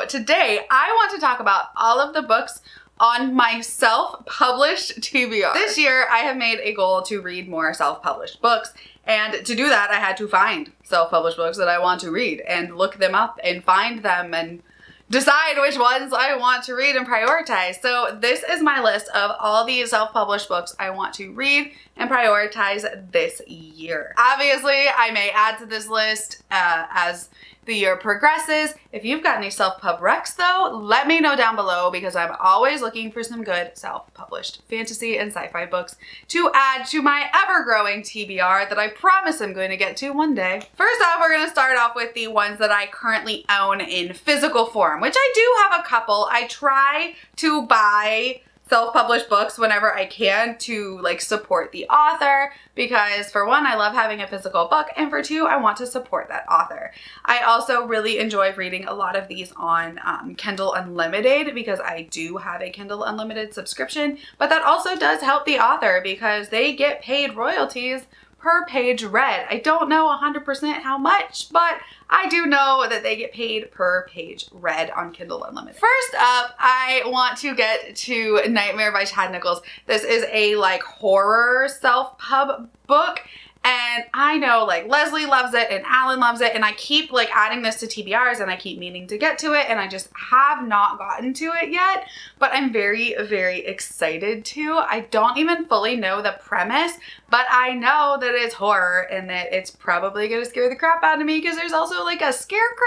today I want to talk about all of the books on my self-published TBR. This year, I have made a goal to read more self-published books. And to do that, I had to find self-published books that I want to read and look them up and find them and decide which ones I want to read and prioritize. So this is my list of all the self-published books I want to read and prioritize this year. Obviously, I may add to this list as the year progresses. If you've got any self-pub recs though, let me know down below because I'm always looking for some good self-published fantasy and sci-fi books to add to my ever-growing TBR that I promise I'm going to get to one day. First off, we're going to start off with the ones that I currently own in physical form, which I do have a couple. I try to buy self-published books whenever I can to like support the author because for one, I love having a physical book, and for two, I want to support that author. I also really enjoy reading a lot of these on Kindle Unlimited because I do have a Kindle Unlimited subscription, but that also does help the author because they get paid royalties per page read. I don't know 100% how much, but I do know that they get paid per page read on Kindle Unlimited. First up, I want to get to Nightmare by Chad Nichols. This is a like horror self-pub book. And I know like Leslie loves it and Alan loves it, and I keep like adding this to TBRs and I keep meaning to get to it and I just have not gotten to it yet, but I'm very, very excited to. I don't even fully know the premise, but I know that it's horror and that it's probably gonna scare the crap out of me because there's also like a scarecrow.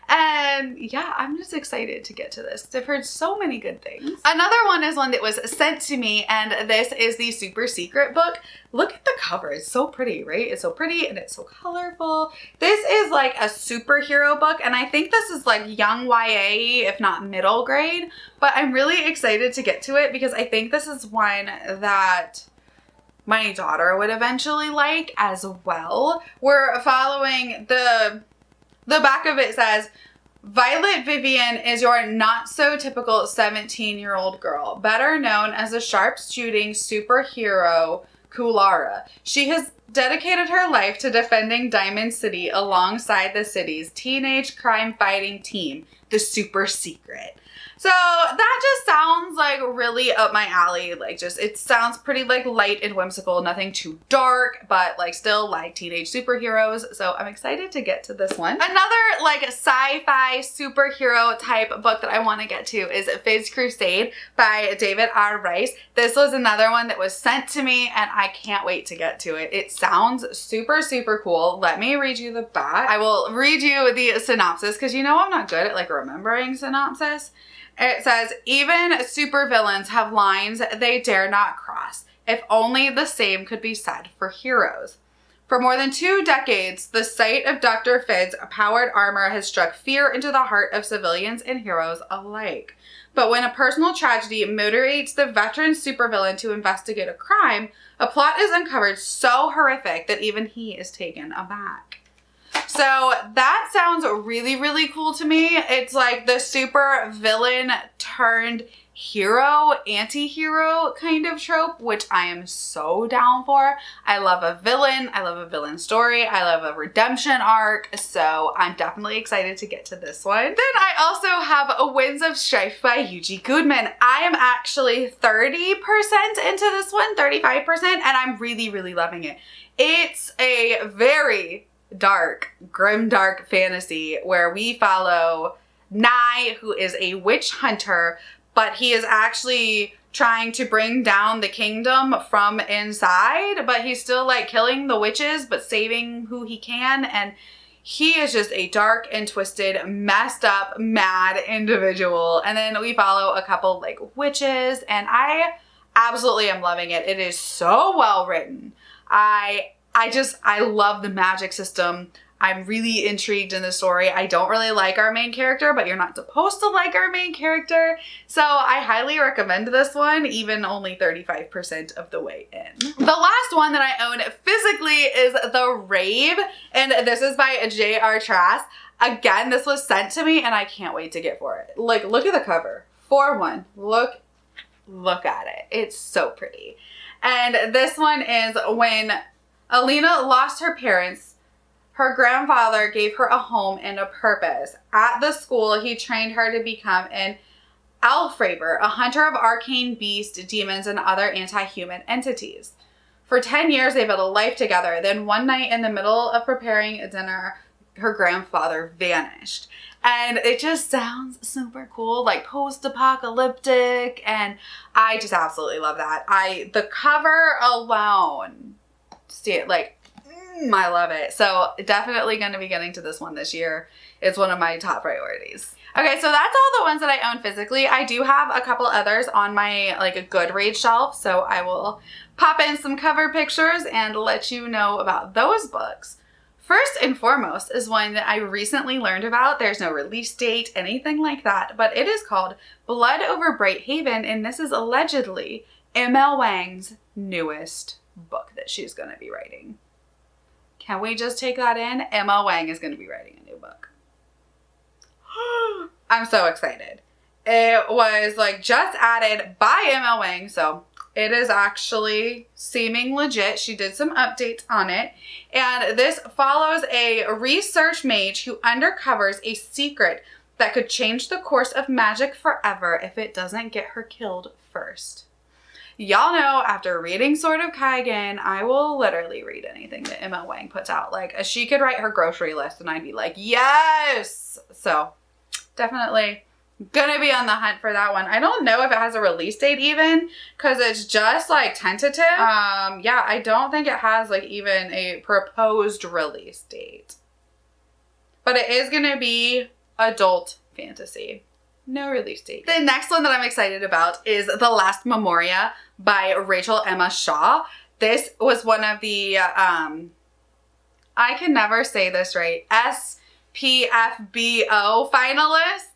And yeah, I'm just excited to get to this because I've heard so many good things. Another one is one that was sent to me, and this is the Super Secret book. Look at the cover, it's so pretty, right? It's so pretty and it's so colorful. This is like a superhero book, and I think this is like young YA, if not middle grade, but I'm really excited to get to it because I think this is one that my daughter would eventually like as well. We're following the back of it says, Violet Vivian is your not so typical 17-year-old girl, better known as a sharpshooting superhero Kulara. She has dedicated her life to defending Diamond City alongside the city's teenage crime fighting team, the Super Secret. So that just sounds like really up my alley. Like it sounds pretty like light and whimsical, nothing too dark, but like still like teenage superheroes. So I'm excited to get to this one. Another like sci-fi superhero type book that I want to get to is Fizz Crusade by David R. Rice. This was another one that was sent to me and I can't wait to get to it. It sounds super, super cool. Let me read you the back. I will read you the synopsis because you know I'm not good at like remembering synopsis. It says, even supervillains have lines they dare not cross. If only the same could be said for heroes. For more than 2 decades, the sight of Dr. Fizz's powered armor has struck fear into the heart of civilians and heroes alike. But when a personal tragedy motivates the veteran supervillain to investigate a crime, a plot is uncovered so horrific that even he is taken aback. So that sounds really, really cool to me. It's like the super villain turned hero, anti-hero kind of trope, which I am so down for. I love a villain. I love a villain story. I love a redemption arc. So I'm definitely excited to get to this one. Then I also have A Winds of Strife by Yuji Goodman. I am actually 30% into this one, 35%, and I'm really, really loving it. It's a very dark, grimdark fantasy where we follow Nye, who is a witch hunter, but he is actually trying to bring down the kingdom from inside, but he's still like killing the witches, but saving who he can. And he is just a dark and twisted, messed up, mad individual. And then we follow a couple like witches, and I absolutely am loving it. It is so well written. I love the magic system. I'm really intrigued in the story. I don't really like our main character, but you're not supposed to like our main character. So I highly recommend this one, even only 35% of the way in. The last one that I own physically is The Rave, and this is by J.R. Trask. Again, this was sent to me and I can't wait to get for it. Like, look at the cover. For one, look at it. It's so pretty. And this one is when Alina lost her parents, Her grandfather gave her a home and a purpose. At the school, he trained her to become an Alfraber, a hunter of arcane beasts, demons, and other anti-human entities. For 10 years, they built a life together. Then one night in the middle of preparing a dinner, her grandfather vanished. And it just sounds super cool, like post-apocalyptic, and I just absolutely love that. The cover alone, I love it. So definitely going to be getting to this one this year. It's one of my top priorities. Okay, so that's all the ones that I own physically. I do have a couple others on my a Goodreads shelf, so I will pop in some cover pictures and let you know about those books. First and foremost is one that I recently learned about. There's no release date, anything like that, but it is called Blood Over Bright Haven, and this is allegedly M.L. Wang's newest book that she's going to be writing. Can we just take that in? M.L. Wang is going to be writing a new book. I'm so excited. It was just added by M.L. Wang, so it is actually seeming legit. She did some updates on it. And this follows a research mage who uncovers a secret that could change the course of magic forever if it doesn't get her killed first. Y'all know, after reading Sword of Kaigen, I will literally read anything that M.L. Wang puts out. She could write her grocery list and I'd be like, yes! So, definitely gonna be on the hunt for that one. I don't know if it has a release date even, because it's just tentative. Yeah, I don't think it has even a proposed release date. But it is gonna be adult fantasy. No release date. The next one that I'm excited about is The Last Memoria by Rachel Emma Shaw. This was one of the, I can never say this right, SPFBO finalists.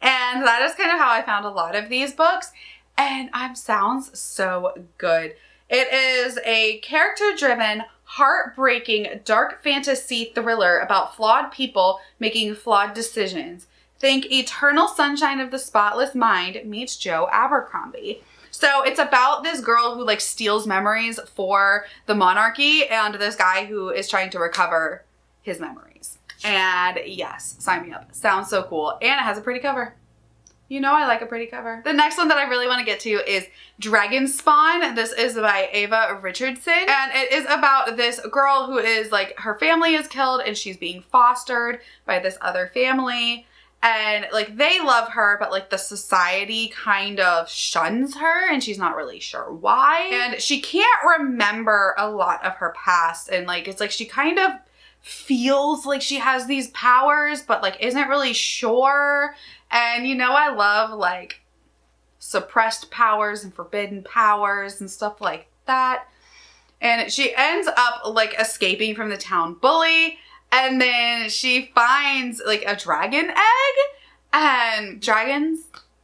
And that is kind of how I found a lot of these books. And sounds so good. It is a character-driven, heartbreaking, dark fantasy thriller about flawed people making flawed decisions. Think Eternal Sunshine of the Spotless Mind meets Joe Abercrombie. So it's about this girl who steals memories for the monarchy and this guy who is trying to recover his memories. And yes, sign me up. Sounds so cool. And it has a pretty cover. You know I like a pretty cover. The next one that I really want to get to is Dragon Spawn. This is by Ava Richardson. And it is about this girl who is her family is killed and she's being fostered by this other family. And they love her, but the society kind of shuns her and she's not really sure why. And she can't remember a lot of her past. And it's she kind of feels like she has these powers, but isn't really sure. And I love suppressed powers and forbidden powers and stuff like that. And she ends up escaping from the town bully. And then she finds a dragon egg and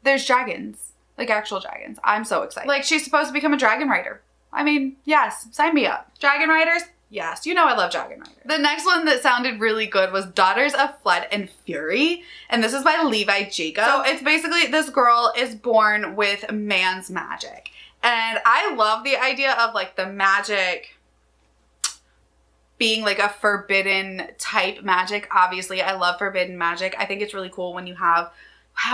there's dragons, actual dragons. I'm so excited. She's supposed to become a dragon rider. I mean, yes, sign me up. Dragon riders? Yes, I love Dragon Rider. The next one that sounded really good was Daughters of Flood and Fury. And this is by Levi Jacob. So it's basically this girl is born with man's magic. And I love the idea of the magic being a forbidden type magic. Obviously, I love forbidden magic. I think it's really cool when you have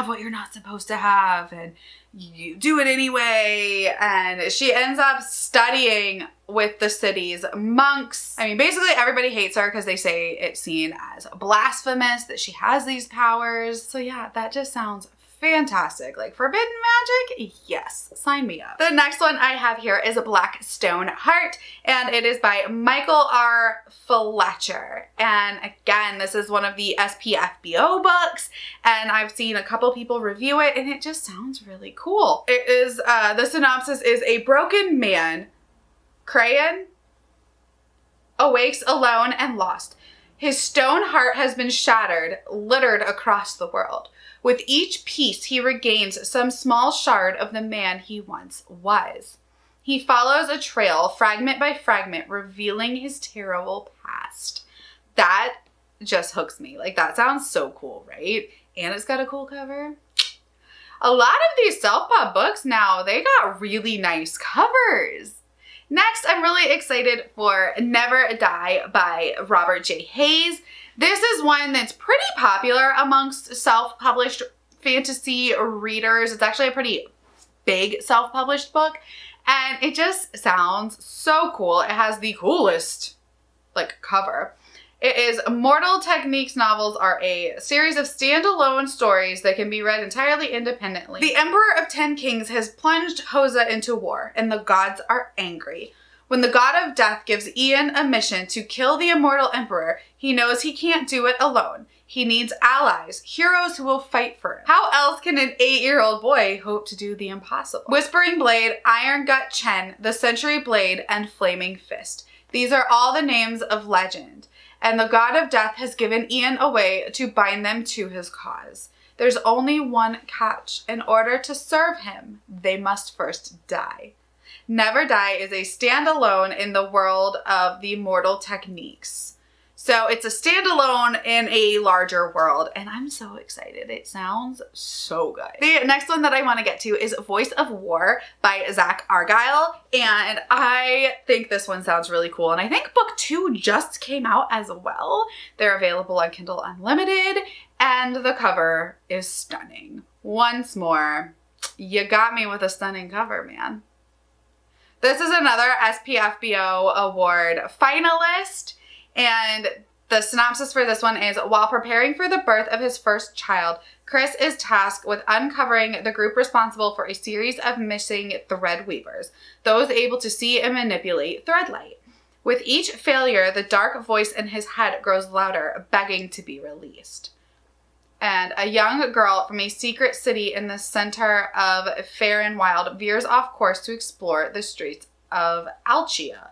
what you're not supposed to have and you do it anyway. And she ends up studying with the city's monks. I mean, basically everybody hates her because they say it's seen as blasphemous that she has these powers. So yeah, that just sounds fantastic. Forbidden magic? Yes, sign me up. The next one I have here is a Black Stone Heart, and it is by Michael R. Fletcher. And again, this is one of the SPFBO books, and I've seen a couple people review it, and it just sounds really cool. It is, the synopsis is a broken man, Crayon, awakes alone and lost. His stone heart has been shattered, littered across the world. With each piece, he regains some small shard of the man he once was. He follows a trail, fragment by fragment, revealing his terrible past. That just hooks me. That sounds so cool, right? And it's got a cool cover. A lot of these self-pub books now, they got really nice covers. Next, I'm really excited for Never Die by Robert J. Hayes. This is one that's pretty popular amongst self-published fantasy readers. It's actually a pretty big self-published book, and it just sounds so cool. It has the coolest cover. It is Mortal Techniques novels are a series of standalone stories that can be read entirely independently. The Emperor of 10 Kings has plunged Hosa into war, and the gods are angry. When the god of death gives Ian a mission to kill the immortal emperor, he knows he can't do it alone. He needs allies, heroes who will fight for him. How else can an 8-year-old boy hope to do the impossible? Whispering Blade, Iron Gut Chen, the Century Blade, and Flaming Fist. These are all the names of legend, and the god of death has given Ian a way to bind them to his cause. There's only one catch. In order to serve him, they must first die. Never Die is a standalone in the world of the Mortal Techniques. So it's a standalone in a larger world, and I'm so excited. It sounds so good. The next one that I want to get to is Voice of War by Zach Argyle, and I think this one sounds really cool, and I think book 2 just came out as well. They're available on Kindle Unlimited, and the cover is stunning. Once more, you got me with a stunning cover, man. This is another SPFBO award finalist, and the synopsis for this one is, while preparing for the birth of his first child, Chris is tasked with uncovering the group responsible for a series of missing thread weavers, those able to see and manipulate threadlight. With each failure, the dark voice in his head grows louder, begging to be released. And a young girl from a secret city in the center of Fair and Wild veers off course to explore the streets of Alchia.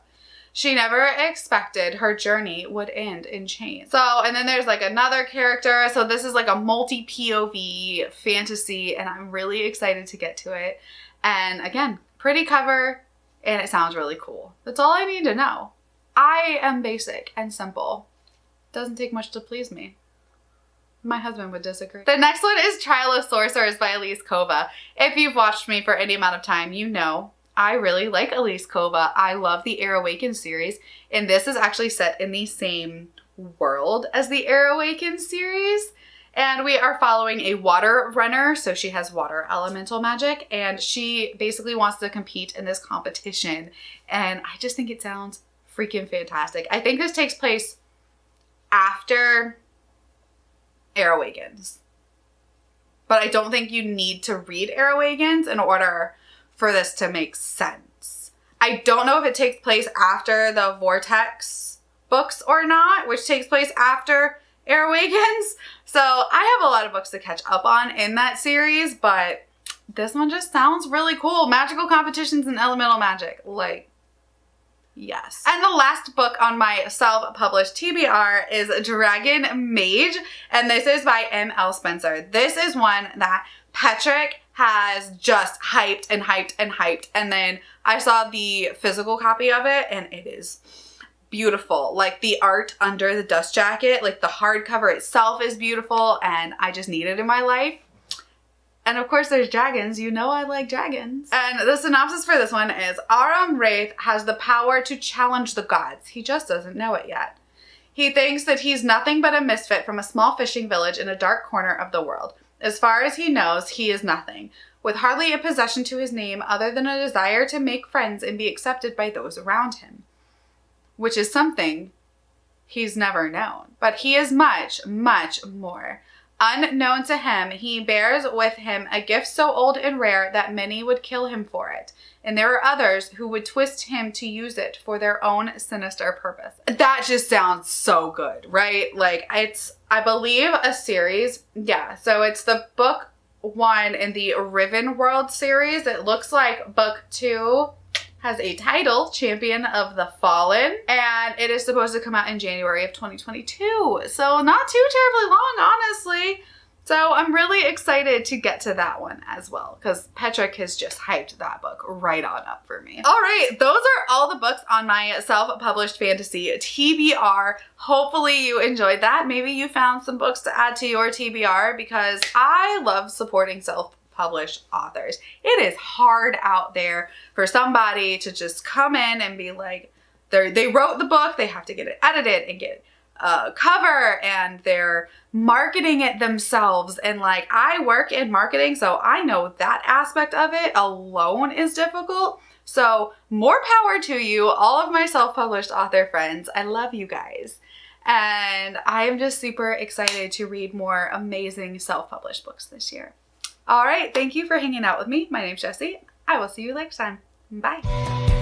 She never expected her journey would end in chains. So, and then there's another character. So this is a multi-POV fantasy, and I'm really excited to get to it. And again, pretty cover, and it sounds really cool. That's all I need to know. I am basic and simple. Doesn't take much to please me. My husband would disagree. The next one is Trilos Sorcerers by Elise Kova. If you've watched me for any amount of time, you know I really like Elise Kova. I love the Air Awakened series, and this is actually set in the same world as the Air Awakened series. And we are following a water runner, so she has water elemental magic, and she basically wants to compete in this competition. And I just think it sounds freaking fantastic. I think this takes place after Air Awakens, but I don't think you need to read Air Awakens in order for this to make sense. I don't know if it takes place after the Vortex books or not, which takes place after Air Awakens. So I have a lot of books to catch up on in that series, but this one just sounds really cool. Magical competitions and elemental magic, yes. And the last book on my self-published TBR is Dragon Mage, and this is by M.L. Spencer. This is one that Patrick has just hyped and hyped and hyped, and then I saw the physical copy of it, and it is beautiful. The art under the dust jacket, the hardcover itself is beautiful, and I just need it in my life. And of course there's dragons. You know I like dragons. And the synopsis for this one is, Aram Wraith has the power to challenge the gods. He just doesn't know it yet. He thinks that he's nothing but a misfit from a small fishing village in a dark corner of the world. As far as he knows, he is nothing, with hardly a possession to his name other than a desire to make friends and be accepted by those around him, which is something he's never known. But he is much, much more. Unknown to him, he bears with him a gift so old and rare that many would kill him for it. And there are others who would twist him to use it for their own sinister purpose. That just sounds so good, right? It's, I believe, a series. Yeah, so it's the book 1 in the Riven World series. It looks like book 2 has a title, Champion of the Fallen, and it is supposed to come out in January of 2022. So not too terribly long, honestly. So I'm really excited to get to that one as well, because Petrick has just hyped that book right on up for me. All right, those are all the books on my self-published fantasy TBR. Hopefully you enjoyed that. Maybe you found some books to add to your TBR, because I love supporting self-published self-published authors. It is hard out there for somebody to just come in and be like, they wrote the book, they have to get it edited and get a cover, and they're marketing it themselves. And like, I work in marketing, so I know that aspect of it alone is difficult. So more power to you, all of my self-published author friends. I love you guys. And I am just super excited to read more amazing self-published books this year. All right, thank you for hanging out with me. My name's Jessie. I will see you next time. Bye.